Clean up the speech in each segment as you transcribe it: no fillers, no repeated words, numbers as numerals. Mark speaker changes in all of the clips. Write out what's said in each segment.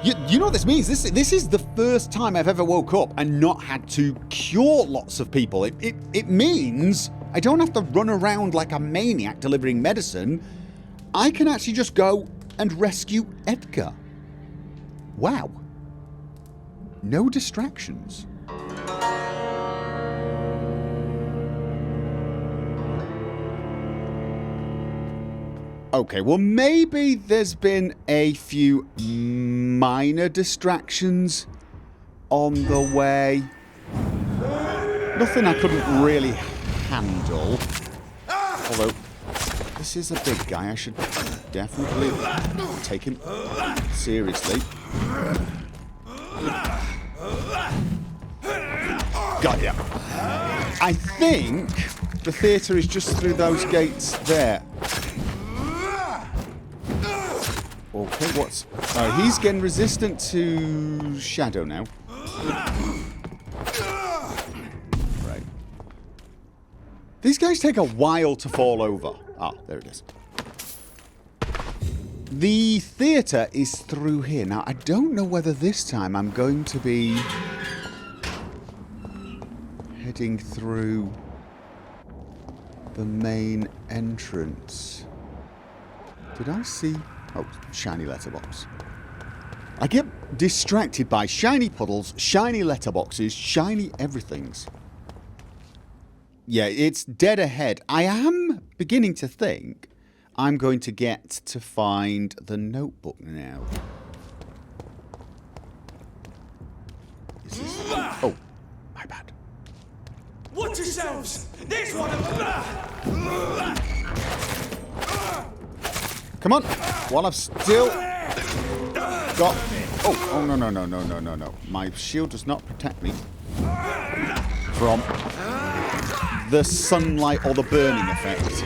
Speaker 1: You know what this means? This is the first time I've ever woke up and not had to cure lots of people. It means I don't have to run around like a maniac delivering medicine. I can actually just go and rescue Edgar. Wow. No distractions. Okay, well maybe there's been a few minor distractions on the way. Nothing I couldn't really handle. Although, this is a big guy. I should definitely take him seriously. Got ya. I think the theatre is just through those gates there. Okay, what's... Oh, he's getting resistant to shadow now. Right. These guys take a while to fall over. Ah, there it is. The theatre is through here. Now, I don't know whether this time I'm going to be heading through the main entrance. Did I see... Oh, shiny letterbox. I get distracted by shiny puddles, shiny letterboxes, shiny everythings. Yeah, it's dead ahead. I am beginning to think I'm going to get to find the notebook now. Is this... Oh, my bad.
Speaker 2: Watch yourselves! There's one!
Speaker 1: Come on, while I've still got... Oh, no. My shield does not protect me from the sunlight or the burning effect.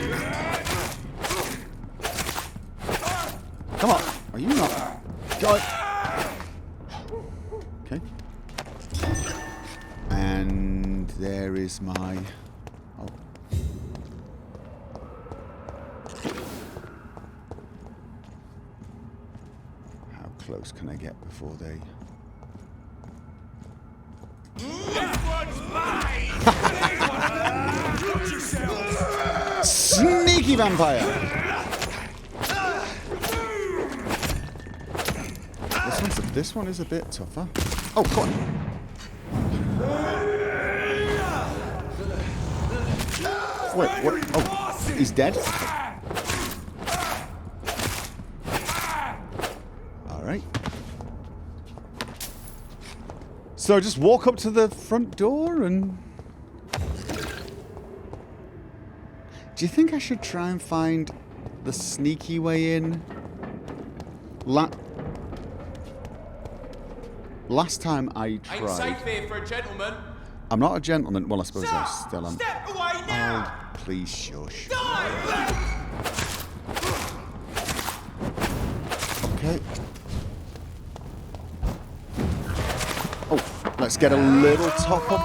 Speaker 1: Come on, are you not... Go. Okay. And there is my... Oh. Close can I get before they... Sneaky vampire! This one is a bit tougher. Oh, come on. Wait, what? Oh, he's dead? Alright. So just walk up to the front door and... Do you think I should try and find the sneaky way in? Last time I tried...
Speaker 2: Ain't safe here for a gentleman.
Speaker 1: I'm not a gentleman. Well, I suppose I still am.
Speaker 2: Step away now!
Speaker 1: Oh, please shush. Okay. Oh, let's get a little top up.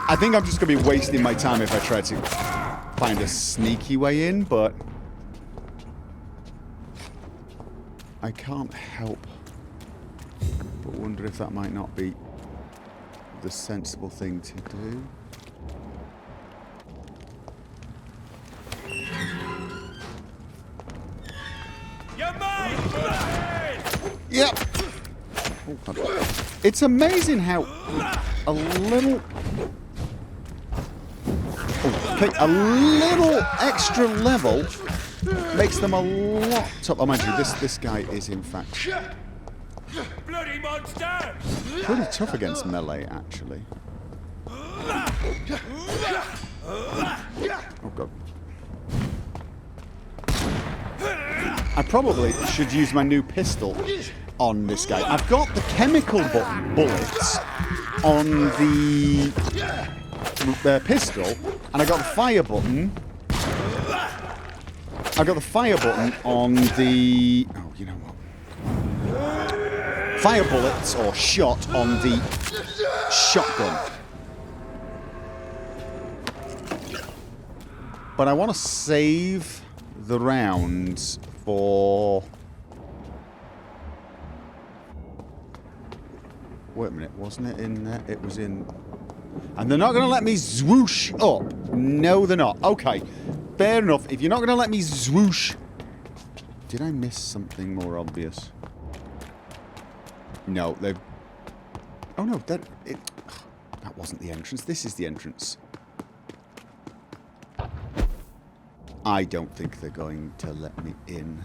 Speaker 1: I think I'm just going to be wasting my time if I try to find a sneaky way in, but I can't help but wonder if that might not be the sensible thing to do. Yep. Oh, it's amazing how a little a little extra level makes them a lot tougher. Oh, mind you, this guy is in fact
Speaker 2: Bloody monster!
Speaker 1: pretty tough against melee, actually. Oh god. I probably should use my new pistol on this guy. I've got the chemical bullets on the pistol, and I got the fire button. I got the fire button on the... Oh, you know what? Fire bullets or shot on the shotgun. But I want to save the rounds for Wait a minute, wasn't it in there? It was in... And they're not going to let me zwoosh up. No, they're not. Okay, fair enough. If you're not going to let me zwoosh... Did I miss something more obvious? No, they've... Oh no, that wasn't the entrance. This is the entrance. I don't think they're going to let me in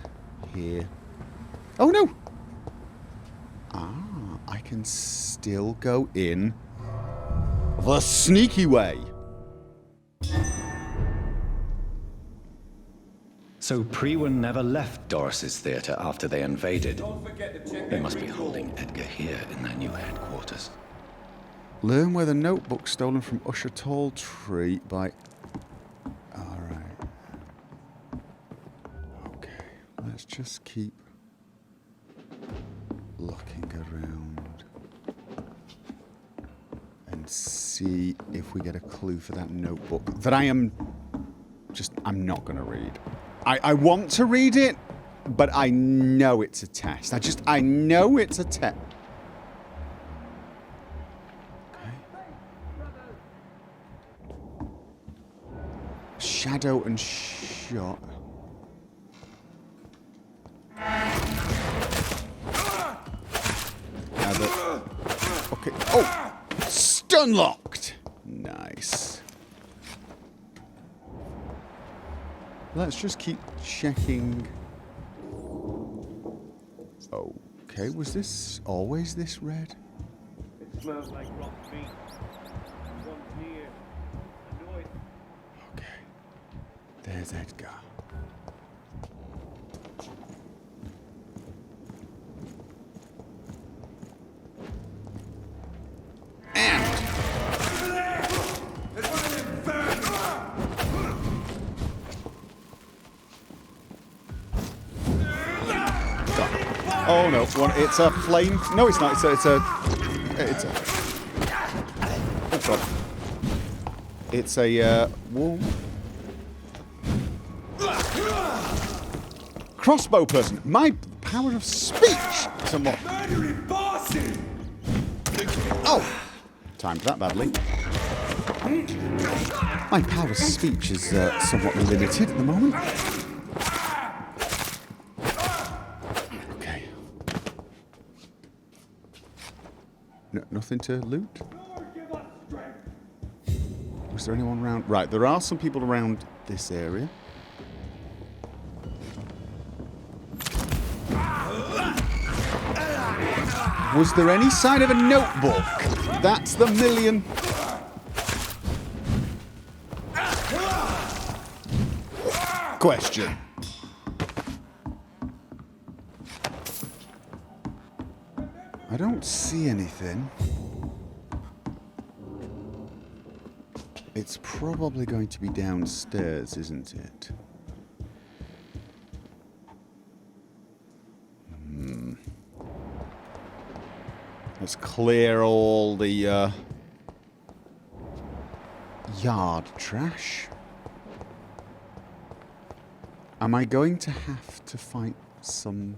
Speaker 1: here. Oh no! Ah, I can still go in the sneaky way.
Speaker 3: So Priwen never left Doris's theatre after they invaded.
Speaker 2: Don't forget to check
Speaker 3: They must be holding Edgar here in their new headquarters.
Speaker 1: Learn where the notebook stolen from Usher Talltree by... Alright. Okay, let's just keep looking around and see if we get a clue for that notebook that I'm not going to read. I want to read it, but I know it's a test. I know it's a test. Okay. Shadow and shot. Okay. Oh! Stun locked! Nice. Let's just keep checking. Okay, was this always this red?
Speaker 4: It smells like rotten meat. One's near. I know it.
Speaker 1: Okay. There's Edgar. Oh no, it's a flame. No, it's not. It's a. Oh god. It's a wall. Crossbow person. My power of speech. Somewhat. Oh, timed that badly. My power of speech is somewhat limited at the moment. Nothing to loot? Was there anyone around? Right, there are some people around this area. Was there any sign of a notebook? That's the million... question. I don't see anything. It's probably going to be downstairs, isn't it? Let's clear all the yard trash. Am I going to have to fight some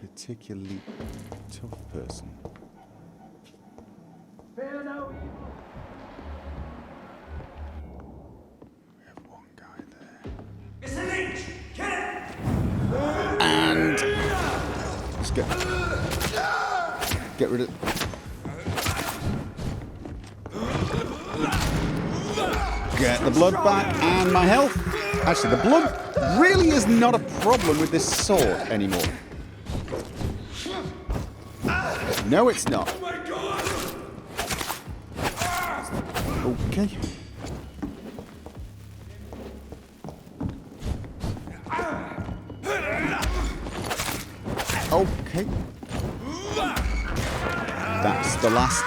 Speaker 1: particularly tough person?
Speaker 4: Fear no evil.
Speaker 1: We have one guy there.
Speaker 2: It's a leech! Kill it!
Speaker 1: And let's get rid of... Get the blood back and my health. Actually, the blood really is not a problem with this sword anymore. No, it's not.
Speaker 2: Oh my god!
Speaker 1: Okay. Okay. That's the last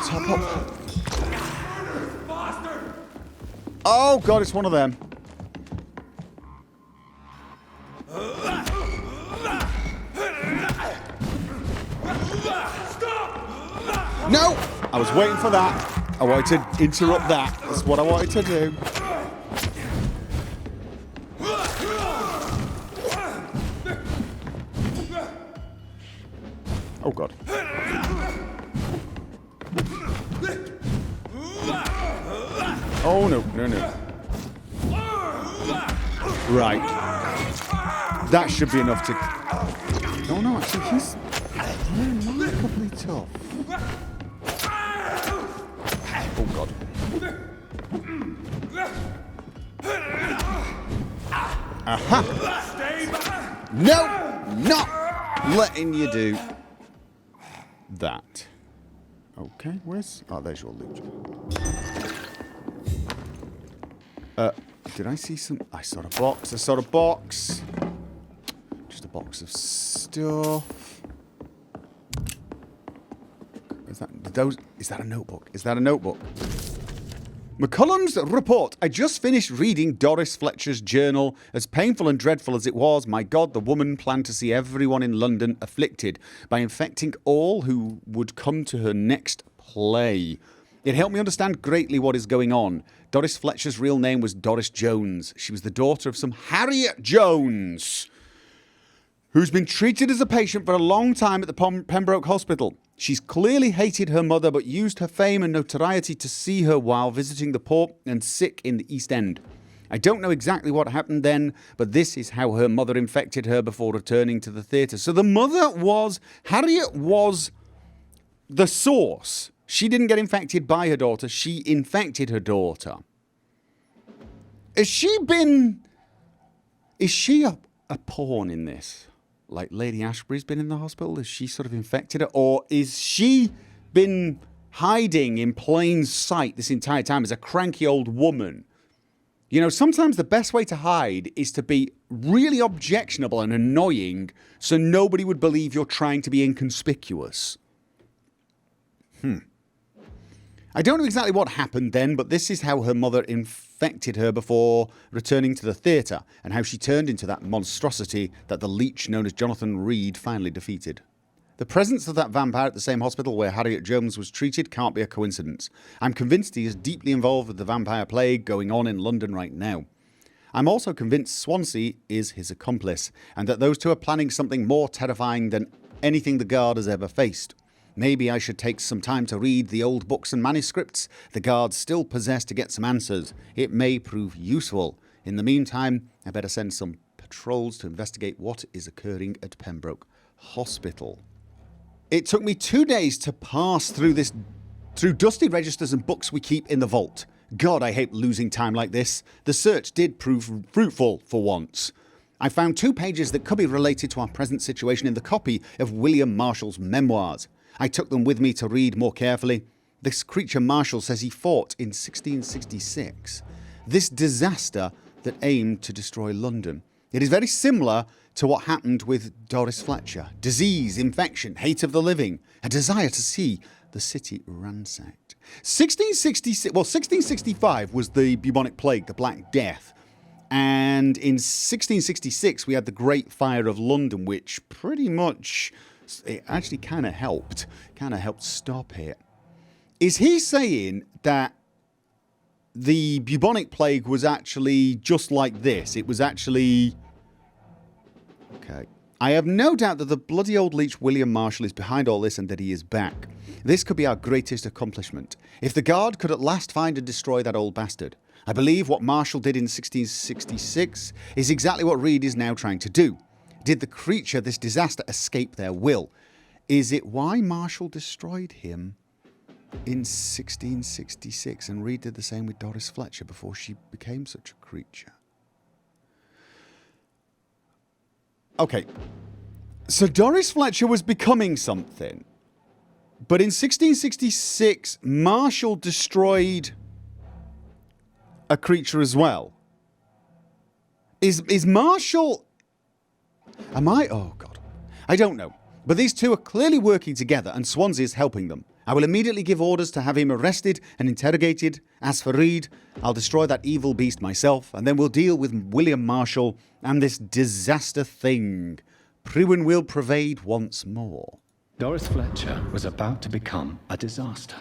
Speaker 1: top up. Oh god, it's one of them. No! I was waiting for that. I wanted to interrupt that. That's what I wanted to do. Oh, God. Oh, no. No, no. Right. That should be enough to... Oh, no, actually, he's remarkably tough. Oh, God. Aha! No! Not letting you do that. Okay, where's... Oh, there's your loot. Did I see some... I saw a box. I saw a box. Just a box of stuff. Is that a notebook? Is that a notebook? McCullum's report. I just finished reading Doris Fletcher's journal. As painful and dreadful as it was, my God, the woman planned to see everyone in London afflicted by infecting all who would come to her next play. It helped me understand greatly what is going on. Doris Fletcher's real name was Doris Jones. She was the daughter of some Harriet Jones, who's been treated as a patient for a long time at the Pembroke Hospital. She's clearly hated her mother, but used her fame and notoriety to see her while visiting the poor and sick in the East End. I don't know exactly what happened then, but this is how her mother infected her before returning to the theatre. So the mother was... Harriet was the source. She didn't get infected by her daughter. She infected her daughter. Is she a pawn in this? Like Lady Ashbury's been in the hospital? Has she sort of infected her? Or is she been hiding in plain sight this entire time as a cranky old woman? You know, sometimes the best way to hide is to be really objectionable and annoying so nobody would believe you're trying to be inconspicuous. I don't know exactly what happened then, but this is how her mother infected her before returning to the theatre, and how she turned into that monstrosity that the leech known as Jonathan Reed finally defeated. The presence of that vampire at the same hospital where Harriet Jones was treated can't be a coincidence. I'm convinced he is deeply involved with the vampire plague going on in London right now. I'm also convinced Swansea is his accomplice, and that those two are planning something more terrifying than anything the Guard has ever faced. Maybe I should take some time to read the old books and manuscripts the Guards still possess to get some answers. It may prove useful. In the meantime, I better send some patrols to investigate what is occurring at Pembroke Hospital. It took me 2 days to pass through dusty registers and books we keep in the vault. God, I hate losing time like this. The search did prove fruitful for once. I found 2 pages that could be related to our present situation in the copy of William Marshall's memoirs. I took them with me to read more carefully. This creature Marshall says he fought in 1666. This disaster that aimed to destroy London. It is very similar to what happened with Doris Fletcher. Disease, infection, hate of the living, a desire to see the city ransacked. 1665 was the bubonic plague, the Black Death. And in 1666 we had the Great Fire of London, which pretty much... it actually kind of helped stop it. Is he saying that the bubonic plague was actually just like this? It was actually... Okay. I have no doubt that the bloody old leech William Marshall is behind all this and that he is back. This could be our greatest accomplishment. If the Guard could at last find and destroy that old bastard. I believe what Marshall did in 1666 is exactly what Reed is now trying to do. Did the creature, this disaster, escape their will? Is it why Marshall destroyed him in 1666 and Reed did the same with Doris Fletcher before she became such a creature? Okay, so Doris Fletcher was becoming something, but in 1666 Marshall destroyed a creature as well. Is Marshall... Oh, God. I don't know. But these two are clearly working together and Swansea is helping them. I will immediately give orders to have him arrested and interrogated. As for Reed, I'll destroy that evil beast myself and then we'll deal with William Marshall and this disaster thing. Pruin will pervade once more.
Speaker 3: Doris Fletcher was about to become a disaster.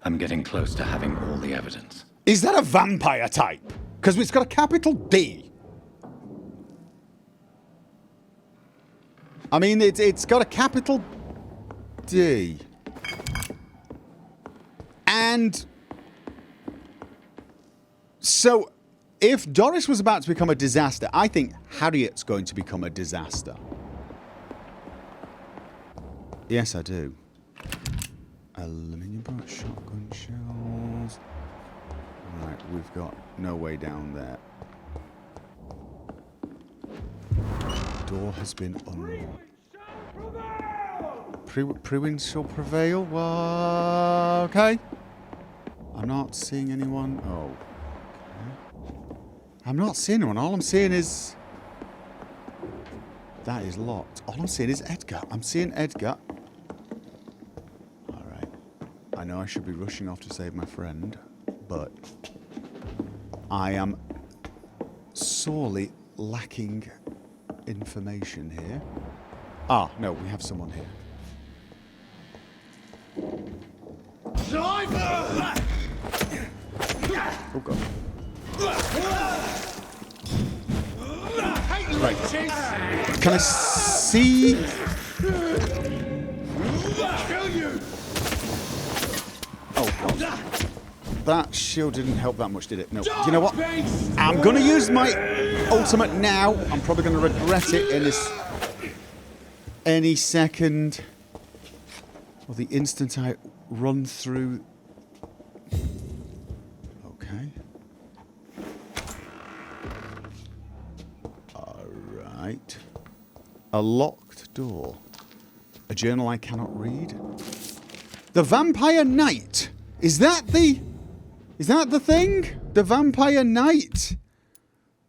Speaker 3: I'm getting close to having all the evidence.
Speaker 1: Is that a vampire type? Because it's got a capital D. I mean, it's got a capital D. And so, if Doris was about to become a disaster, I think Harriet's going to become a disaster. Yes, I do. Aluminium bullet, shotgun shells. Right, we've got no way down there. Door has been unlocked. Pre-wind shall prevail. What? Okay. I'm not seeing anyone. Oh. Okay. I'm not seeing anyone. All I'm seeing is... That is locked. All I'm seeing is Edgar. I'm seeing Edgar. Alright. I know I should be rushing off to save my friend, but I am sorely lacking information here. Ah, no, we have someone here. Oh, God. Right. Can I see? Oh, God. That shield didn't help that much, did it? No. Do you know what? I'm going to use my ultimate now. I'm probably going to regret it in this any second. Or the instant I run through. Okay. Alright. A locked door. A journal I cannot read. The Vampire Knight. Is that the thing? The Vampire Knight.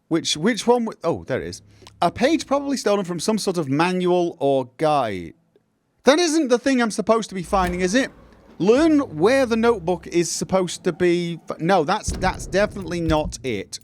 Speaker 1: Which one? Oh, there it is. A page probably stolen from some sort of manual or guide. That isn't the thing I'm supposed to be finding, is it? Learn where the notebook is supposed to be. No, that's definitely not it.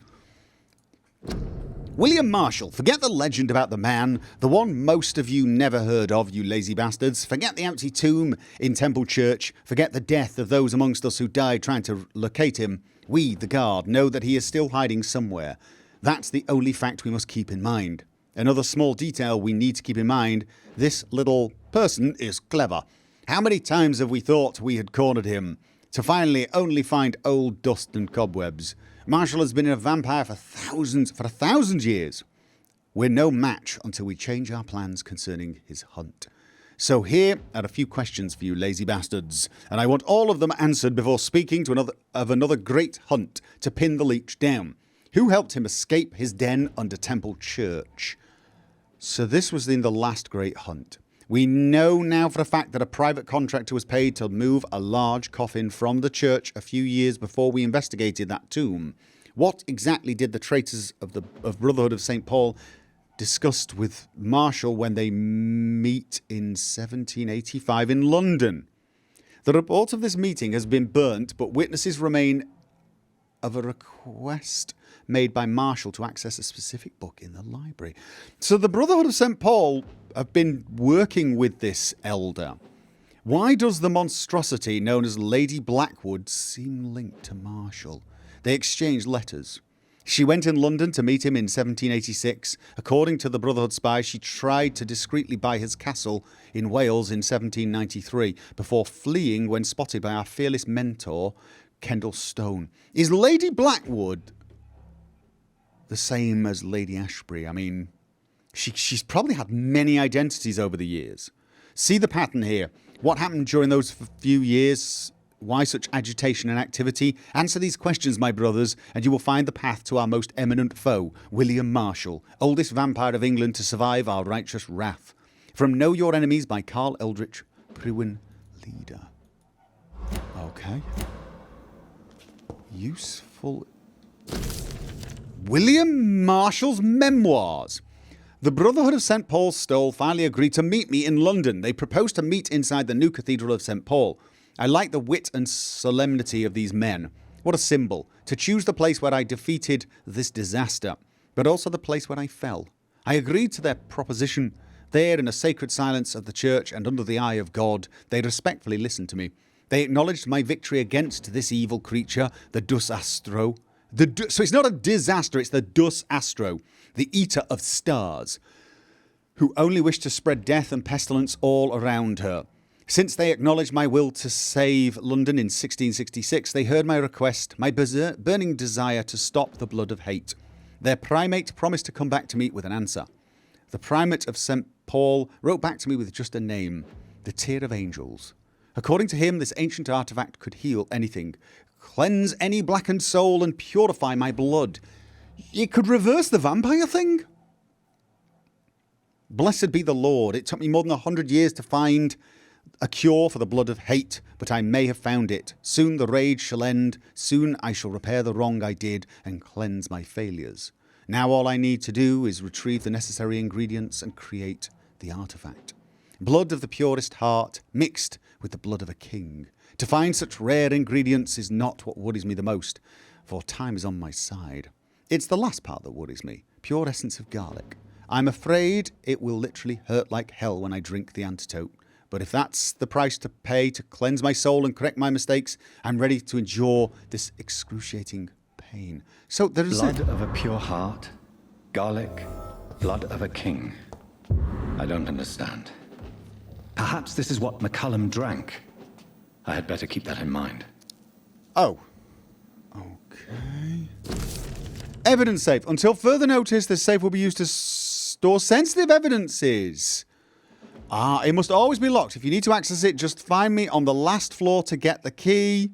Speaker 1: William Marshall, forget the legend about the man, the one most of you never heard of, you lazy bastards. Forget the empty tomb in Temple Church. Forget the death of those amongst us who died trying to locate him. We, the guard, know that he is still hiding somewhere. That's the only fact we must keep in mind. Another small detail we need to keep in mind, this little person is clever. How many times have we thought we had cornered him, to finally only find old dust and cobwebs? Marshall has been a vampire for a thousand years. We're no match until we change our plans concerning his hunt. So here are a few questions for you lazy bastards, and I want all of them answered before speaking to another great hunt to pin the leech down. Who helped him escape his den under Temple Church? So this was in the last great hunt. We know now for a fact that a private contractor was paid to move a large coffin from the church a few years before we investigated that tomb. What exactly did the traitors of Brotherhood of St. Paul discuss with Marshall when they meet in 1785 in London? The report of this meeting has been burnt, but witnesses remain of a request made by Marshall to access a specific book in the library. So the Brotherhood of St. Paul have been working with this elder. Why does the monstrosity known as Lady Blackwood seem linked to Marshall? They exchanged letters. She went in London to meet him in 1786. According to the Brotherhood spy, she tried to discreetly buy his castle in Wales in 1793 before fleeing when spotted by our fearless mentor, Kendall Stone. Is Lady Blackwood the same as Lady Ashbury? I mean, she's probably had many identities over the years. See the pattern here. What happened during those few years? Why such agitation and activity? Answer these questions, my brothers, and you will find the path to our most eminent foe, William Marshall, oldest vampire of England to survive our righteous wrath. From Know Your Enemies by Carl Eldritch, Prewin Leader. Okay. Useful. William Marshall's memoirs. The Brotherhood of St. Paul's Stole finally agreed to meet me in London. They proposed to meet inside the new Cathedral of St. Paul. I like the wit and solemnity of these men. What a symbol. To choose the place where I defeated this disaster, but also the place where I fell. I agreed to their proposition. There, in a sacred silence of the church and under the eye of God, they respectfully listened to me. They acknowledged my victory against this evil creature, the Dus Astro. So it's not a disaster, it's the Dus Astro, the eater of stars, who only wished to spread death and pestilence all around her. Since they acknowledged my will to save London in 1666, they heard my request, my burning desire to stop the blood of hate. Their primate promised to come back to me with an answer. The primate of St. Paul wrote back to me with just a name, the Tear of Angels. According to him, this ancient artifact could heal anything, cleanse any blackened soul and purify my blood. It could reverse the vampire thing? Blessed be the Lord. It took me more than 100 years to find a cure for the blood of hate, but I may have found it. Soon the rage shall end. Soon I shall repair the wrong I did and cleanse my failures. Now all I need to do is retrieve the necessary ingredients and create the artifact. Blood of the purest heart mixed with the blood of a king. To find such rare ingredients is not what worries me the most, for time is on my side. It's the last part that worries me, pure essence of garlic. I'm afraid it will literally hurt like hell when I drink the antidote. But if that's the price to pay to cleanse my soul and correct my mistakes, I'm ready to endure this excruciating pain. So there is
Speaker 3: Blood of a pure heart, garlic, blood of a king. I don't understand. Perhaps this is what McCullum drank. I had better keep that in mind.
Speaker 1: Oh. Okay. Evidence safe. Until further notice, this safe will be used to store sensitive evidences. It must always be locked. If you need to access it, just find me on the last floor to get the key.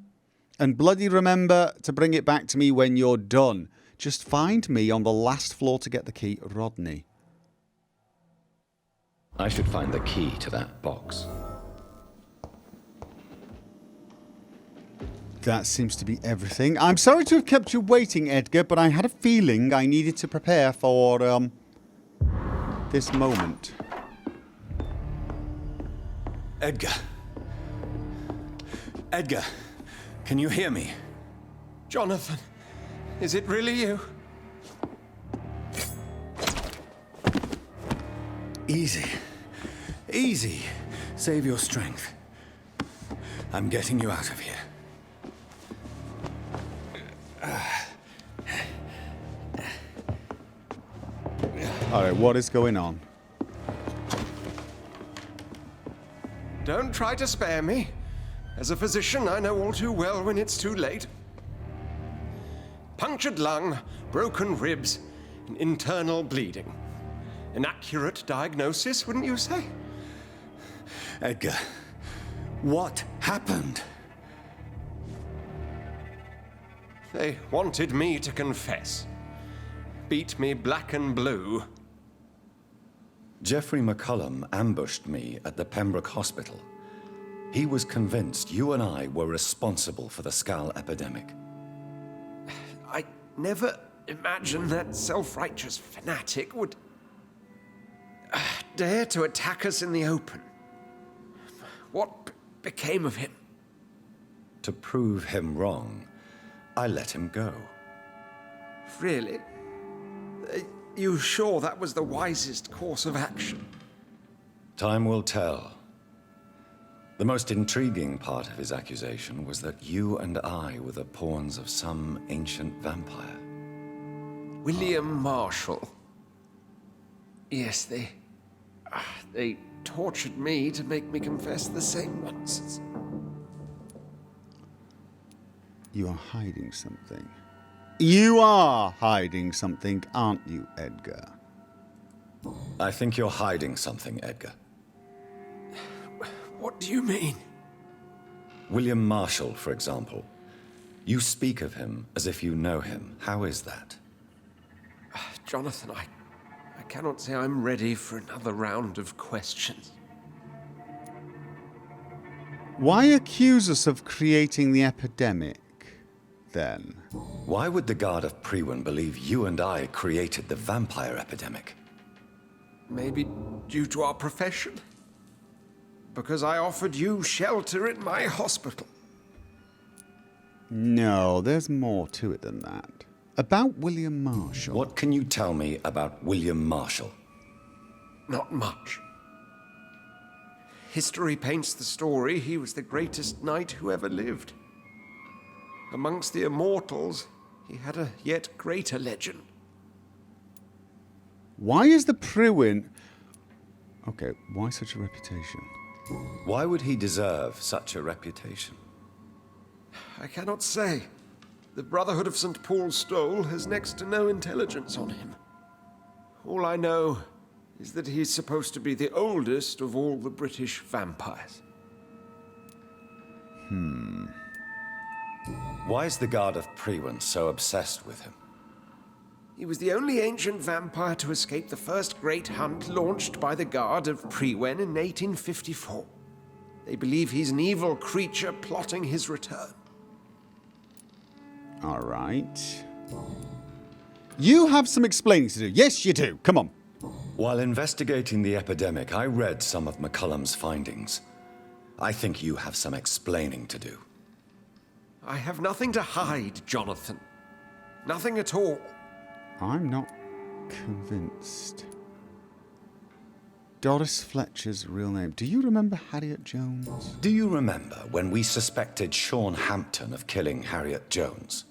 Speaker 1: And bloody remember to bring it back to me when you're done. Just find me on the last floor to get the key, Rodney.
Speaker 3: I should find the key to that box.
Speaker 1: That seems to be everything. I'm sorry to have kept you waiting, Edgar, but I had a feeling I needed to prepare for, this moment.
Speaker 3: Edgar. Edgar, can you hear me?
Speaker 2: Jonathan, is it really you?
Speaker 3: Easy. Easy. Save your strength. I'm getting you out of here.
Speaker 1: Alright, what is going on?
Speaker 2: Don't try to spare me. As a physician, I know all too well when it's too late. Punctured lung, broken ribs, and internal bleeding. An accurate diagnosis, wouldn't you say?
Speaker 3: Edgar, what happened?
Speaker 2: They wanted me to confess. Beat me black and blue.
Speaker 3: Geoffrey McCullum ambushed me at the Pembroke Hospital. He was convinced you and I were responsible for the Skal epidemic.
Speaker 2: I never imagined that self-righteous fanatic would dare to attack us in the open. What became of him?
Speaker 3: To prove him wrong, I let him go.
Speaker 2: Really? You sure that was the wisest course of action?
Speaker 3: Time will tell. The most intriguing part of his accusation was that you and I were the pawns of some ancient vampire.
Speaker 2: William Marshall. Yes, they tortured me to make me confess the same nonsense.
Speaker 1: You are hiding something. You are hiding something, aren't you, Edgar?
Speaker 3: I think you're hiding something, Edgar.
Speaker 2: What do you mean?
Speaker 3: William Marshall, for example. You speak of him as if you know him. How is that?
Speaker 2: Jonathan, I cannot say I'm ready for another round of questions.
Speaker 1: Why accuse us of creating the epidemic, then?
Speaker 3: Why would the Guard of Priwen believe you and I created the vampire epidemic?
Speaker 2: Maybe due to our profession? Because I offered you shelter in my hospital.
Speaker 1: No, there's more to it than that. About William Marshall.
Speaker 3: What can you tell me about William Marshall?
Speaker 2: Not much. History paints the story he was the greatest knight who ever lived. Amongst the immortals, he had a yet greater legend.
Speaker 1: Why is the Priwen... Okay, why such a reputation?
Speaker 3: Why would he deserve such a reputation?
Speaker 2: I cannot say. The Brotherhood of St. Paul's Stole has next to no intelligence on him. All I know is that he's supposed to be the oldest of all the British vampires.
Speaker 3: Why is the Guard of Prewen so obsessed with him?
Speaker 2: He was the only ancient vampire to escape the first great hunt launched by the Guard of Prewen in 1854. They believe he's an evil creature plotting his return.
Speaker 1: All right. You have some explaining to do. Yes, you do. Come on.
Speaker 3: While investigating the epidemic, I read some of McCullum's findings. I think you have some explaining to do.
Speaker 2: I have nothing to hide, Jonathan. Nothing at all.
Speaker 1: I'm not convinced. Doris Fletcher's real name. Do you remember Harriet Jones?
Speaker 3: Do you remember when we suspected Sean Hampton of killing Harriet Jones?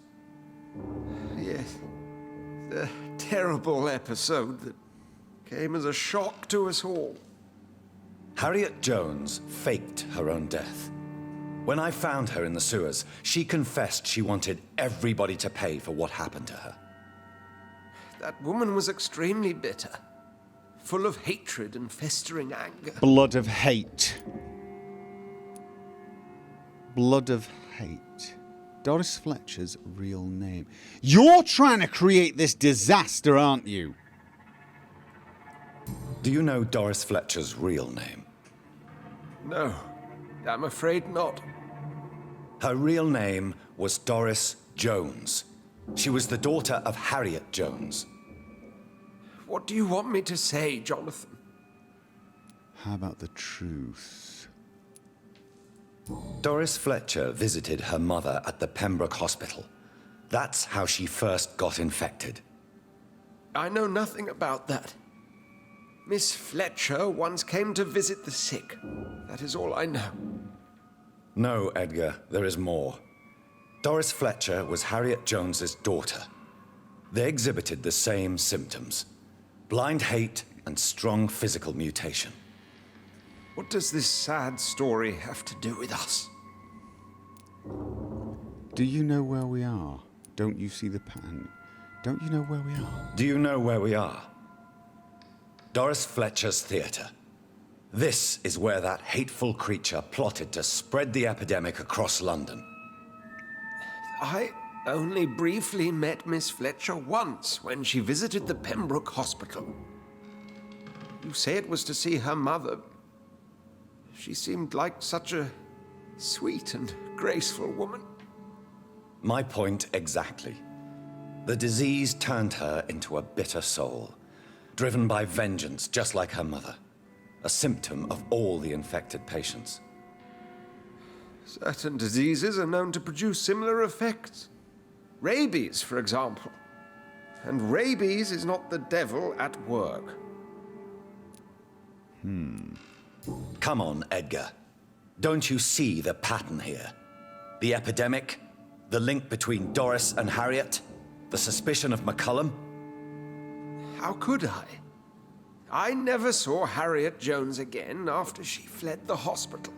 Speaker 2: Yes. The terrible episode that came as a shock to us all.
Speaker 3: Harriet Jones faked her own death. When I found her in the sewers, she confessed she wanted everybody to pay for what happened to her.
Speaker 2: That woman was extremely bitter, full of hatred and festering anger.
Speaker 1: Blood of hate. Blood of hate. Doris Fletcher's real name. You're trying to create this disaster, aren't you?
Speaker 3: Do you know Doris Fletcher's real name?
Speaker 2: No, I'm afraid not.
Speaker 3: Her real name was Doris Jones. She was the daughter of Harriet Jones.
Speaker 2: What do you want me to say, Jonathan?
Speaker 1: How about the truth?
Speaker 3: Doris Fletcher visited her mother at the Pembroke Hospital. That's how she first got infected.
Speaker 2: I know nothing about that. Miss Fletcher once came to visit the sick. That is all I know.
Speaker 3: No, Edgar, there is more. Doris Fletcher was Harriet Jones's daughter. They exhibited the same symptoms: blind hate and strong physical mutation.
Speaker 2: What does this sad story have to do with us?
Speaker 1: Do you know where we are? Don't you see the pattern? Don't you know where we are?
Speaker 3: Do you know where we are? Doris Fletcher's theatre. This is where that hateful creature plotted to spread the epidemic across London.
Speaker 2: I only briefly met Miss Fletcher once when she visited the Pembroke Hospital. You say it was to see her mother. She seemed like such a sweet and graceful woman.
Speaker 3: My point exactly. The disease turned her into a bitter soul, driven by vengeance just like her mother. A symptom of all the infected patients.
Speaker 2: Certain diseases are known to produce similar effects. Rabies, for example. And rabies is not the devil at work.
Speaker 3: Come on, Edgar. Don't you see the pattern here? The epidemic, the link between Doris and Harriet, the suspicion of McCullum.
Speaker 2: How could I? I never saw Harriet Jones again after she fled the hospital.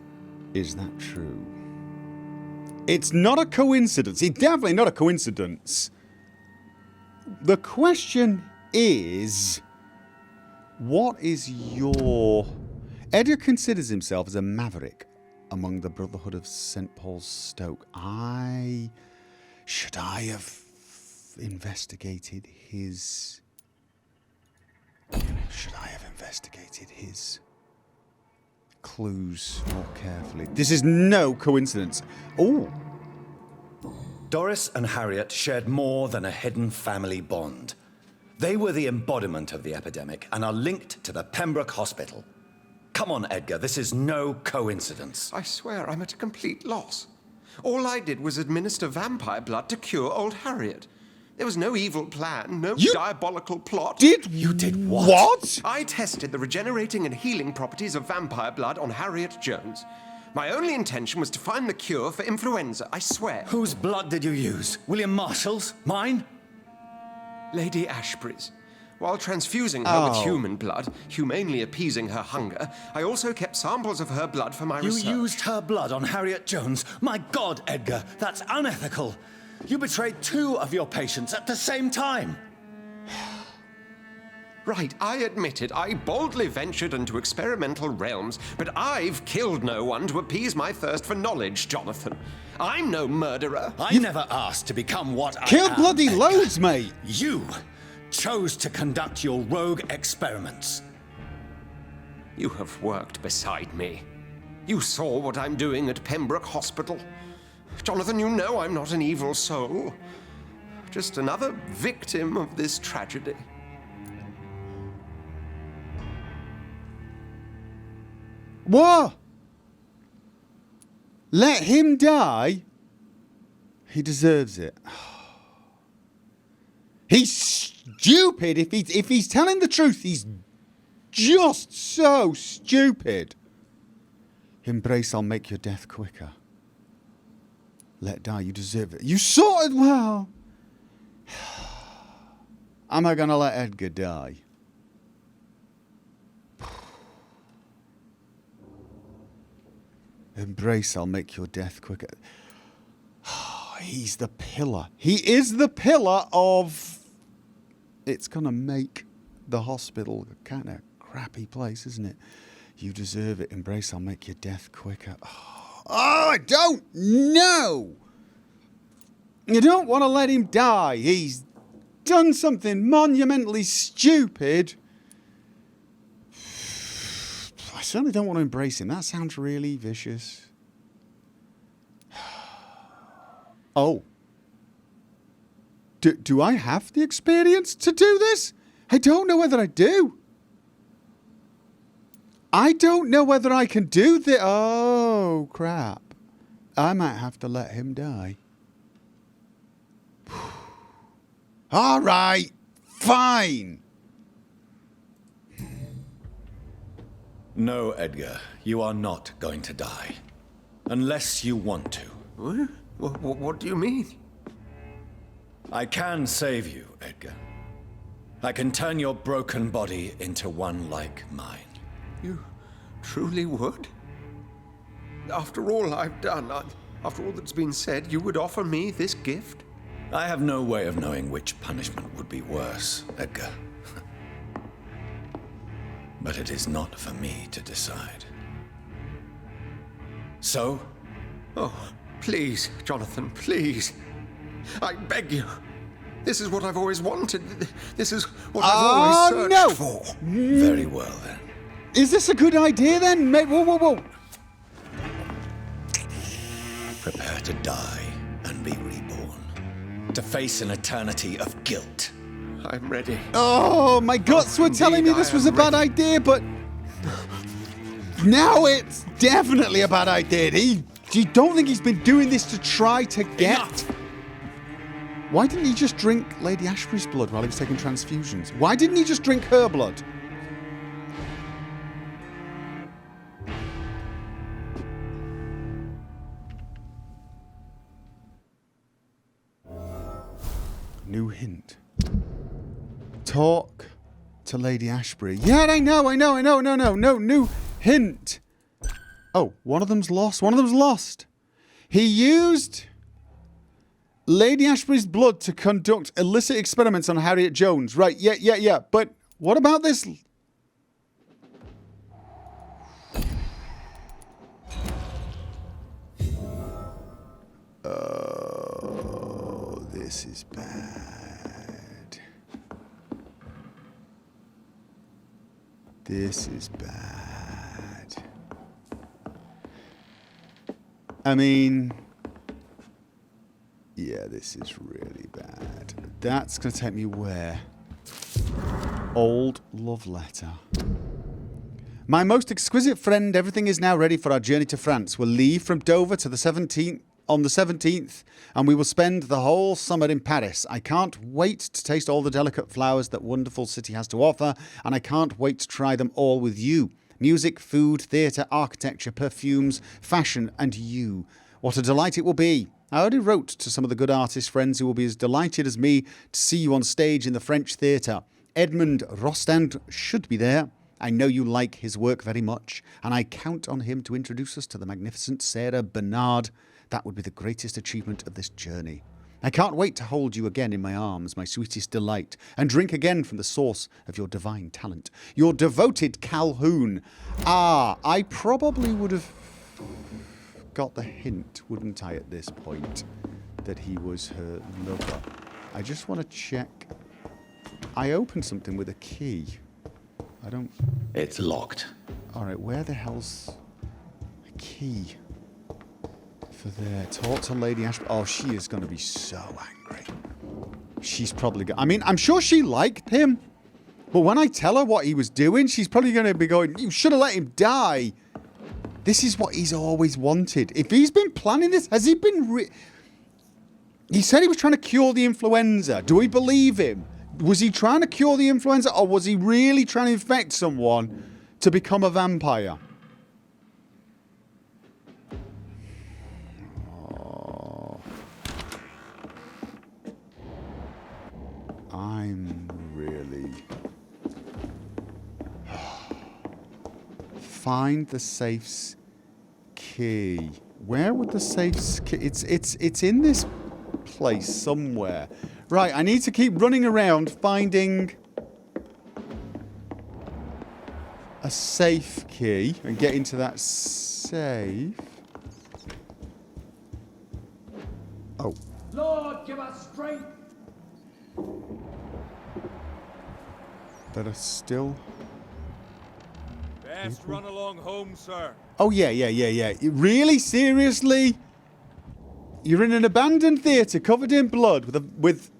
Speaker 1: Is that true? It's not a coincidence. It's definitely not a coincidence. The question is, what is your... Edgar considers himself as a maverick among the Brotherhood of St. Paul's Stoke. Should I have investigated his... Should I have investigated his clues more carefully? This is no coincidence. Oh!
Speaker 3: Doris and Harriet shared more than a hidden family bond. They were the embodiment of the epidemic and are linked to the Pembroke Hospital. Come on, Edgar, this is no coincidence.
Speaker 2: I swear I'm at a complete loss. All I did was administer vampire blood to cure old Harriet. There was no evil plan, no diabolical plot.
Speaker 3: You did what?
Speaker 1: What?
Speaker 2: I tested the regenerating and healing properties of vampire blood on Harriet Jones. My only intention was to find the cure for influenza, I swear.
Speaker 3: Whose blood did you use? William Marshall's? Mine?
Speaker 2: Lady Ashbury's. While transfusing her with
Speaker 1: Oh.
Speaker 2: human blood, humanely appeasing her hunger, I also kept samples of her blood for my
Speaker 3: You
Speaker 2: research.
Speaker 3: used her blood on Harriet Jones. My God, Edgar, that's unethical. You betrayed 2 of your patients at the same time.
Speaker 2: Right, I admit it. I boldly ventured into experimental realms, but I've killed no one to appease my thirst for knowledge, Jonathan. I'm no murderer.
Speaker 3: I never asked to become what I
Speaker 1: Killed
Speaker 3: am,
Speaker 1: bloody
Speaker 3: Edgar.
Speaker 1: loads, mate.
Speaker 3: You chose to conduct your rogue experiments.
Speaker 2: You have worked beside me. You saw what I'm doing at Pembroke Hospital. Jonathan, you know I'm not an evil soul. Just another victim of this tragedy.
Speaker 1: What? Let him die? He deserves it. He's stupid. If he's telling the truth, he's just so stupid. Embrace, I'll make your death quicker. Let die, you deserve it. You sorted well. Am I gonna let Edgar die? Embrace, I'll make your death quicker. He's the pillar. He is the pillar of... It's going to make the hospital a kind of crappy place, isn't it? You deserve it. Embrace, I'll make your death quicker. Oh, I don't know. You don't want to let him die. He's done something monumentally stupid. I certainly don't want to embrace him. That sounds really vicious. Oh. Do I have the experience to do this? I don't know whether I do. I don't know whether I can do this. Oh, crap. I might have to let him die. All right. Fine.
Speaker 3: No, Edgar, you are not going to die. Unless you want to.
Speaker 2: What do you mean?
Speaker 3: I can save you, Edgar. I can turn your broken body into one like mine.
Speaker 2: You truly would? After all I've done, after all that's been said, you would offer me this gift?
Speaker 3: I have no way of knowing which punishment would be worse, Edgar. But it is not for me to decide. So?
Speaker 2: Oh, please, Jonathan, please. I beg you. This is what I've always wanted. This is what I've always searched for.
Speaker 3: Very well, then.
Speaker 1: Is this a good idea then? Whoa.
Speaker 3: Prepare to die and be reborn. To face an eternity of guilt.
Speaker 2: I'm ready.
Speaker 1: Oh, my guts were telling me this was a bad idea, but now it's definitely a bad idea. You don't think he's been doing this to try to get...
Speaker 3: Enough.
Speaker 1: Why didn't he just drink Lady Ashbury's blood while he was taking transfusions? Why didn't he just drink her blood? New hint. Talk to Lady Ashbury. Yeah, I know. No, new hint. Oh, one of them's lost. He used Lady Ashbury's blood to conduct illicit experiments on Harriet Jones. Right, yeah. But what about this? Oh, this is bad. This is bad. I mean... Yeah, this is really bad. That's going to take me where? Old love letter. My most exquisite friend, everything is now ready for our journey to France. We'll leave from Dover to the 17th, on the 17th, and we will spend the whole summer in Paris. I can't wait to taste all the delicate flowers that wonderful city has to offer, and I can't wait to try them all with you. Music, food, theatre, architecture, perfumes, fashion, and you. What a delight it will be. I already wrote to some of the good artist friends who will be as delighted as me to see you on stage in the French theatre. Edmund Rostand should be there. I know you like his work very much, and I count on him to introduce us to the magnificent Sarah Bernard. That would be the greatest achievement of this journey. I can't wait to hold you again in my arms, my sweetest delight, and drink again from the source of your divine talent. Your devoted Calhoun. Ah, I probably would have got the hint, wouldn't I, at this point, that he was her lover. I just want to check. I opened something with a key. I don't...
Speaker 3: It's locked.
Speaker 1: Alright, where the hell's a key for there? Talk to Lady Ash. Oh, she is going to be so angry. She's probably going... I mean, I'm sure she liked him. But when I tell her what he was doing, she's probably going to be going, you should have let him die. This is what he's always wanted. If he's been planning this, has he been... He said he was trying to cure the influenza. Do we believe him? Was he trying to cure the influenza, or was he really trying to infect someone to become a vampire? Oh. I'm really... Find the safe's key. Where would the safe's key... It's in this place somewhere. Right, I need to keep running around finding a safe key and get into that safe. Oh.
Speaker 5: Lord, give us strength.
Speaker 1: That are still...
Speaker 6: Best run along home, sir.
Speaker 1: Oh, yeah. Really? Seriously? You're in an abandoned theatre covered in blood with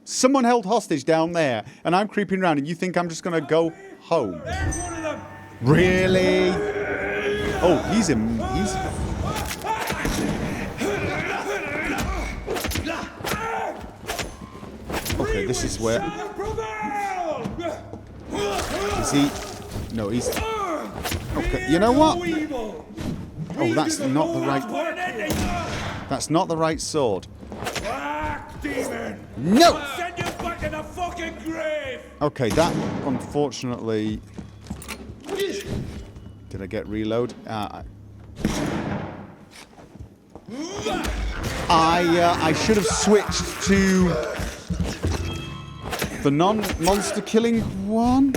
Speaker 1: someone held hostage down there, and I'm creeping around, and you think I'm just going to go home?
Speaker 5: There's one of them.
Speaker 1: Really? Oh, he's... Okay, this is where... Is he... No, he's... Okay, you know what? Oh, that's not the right... That's not the right sword. No!
Speaker 5: Send you back in the fucking grave.
Speaker 1: Okay, that unfortunately... Did I get reload? I should have switched to the non-monster killing one.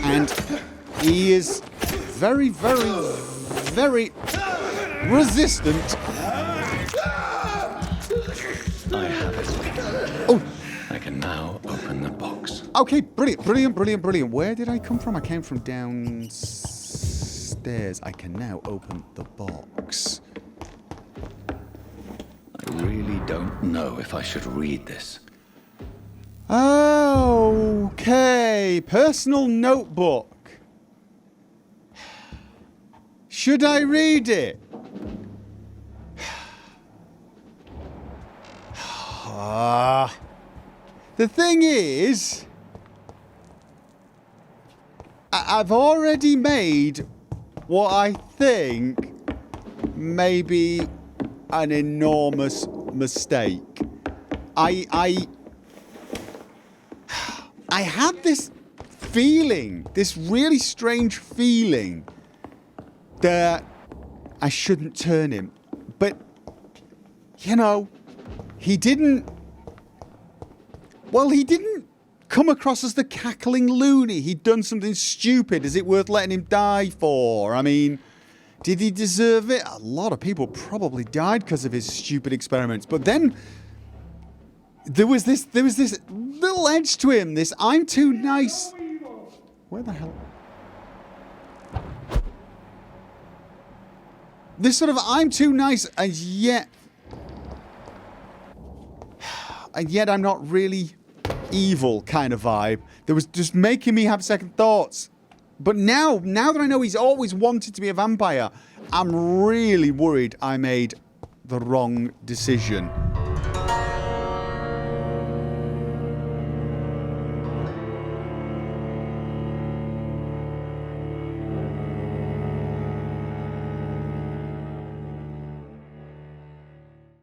Speaker 1: And he is very, very, very resistant.
Speaker 3: I have it.
Speaker 1: Oh!
Speaker 3: I can now open the box.
Speaker 1: Okay, brilliant. Where did I come from? I came from downstairs. I can now open the box.
Speaker 3: I really don't know if I should read this.
Speaker 1: Okay, personal notebook. Should I read it? The thing is, I've already made what I think may be an enormous mistake. I had this feeling, this really strange feeling, that I shouldn't turn him. But, you know, he didn't come across as the cackling loony. He'd done something stupid. Is it worth letting him die for? I mean, did he deserve it? A lot of people probably died because of his stupid experiments. But then there was this little edge to him. This I'm too nice. Where the hell? This sort of I'm too nice, and yet I'm not really evil kind of vibe. That was just making me have second thoughts. But now that I know he's always wanted to be a vampire, I'm really worried I made the wrong decision.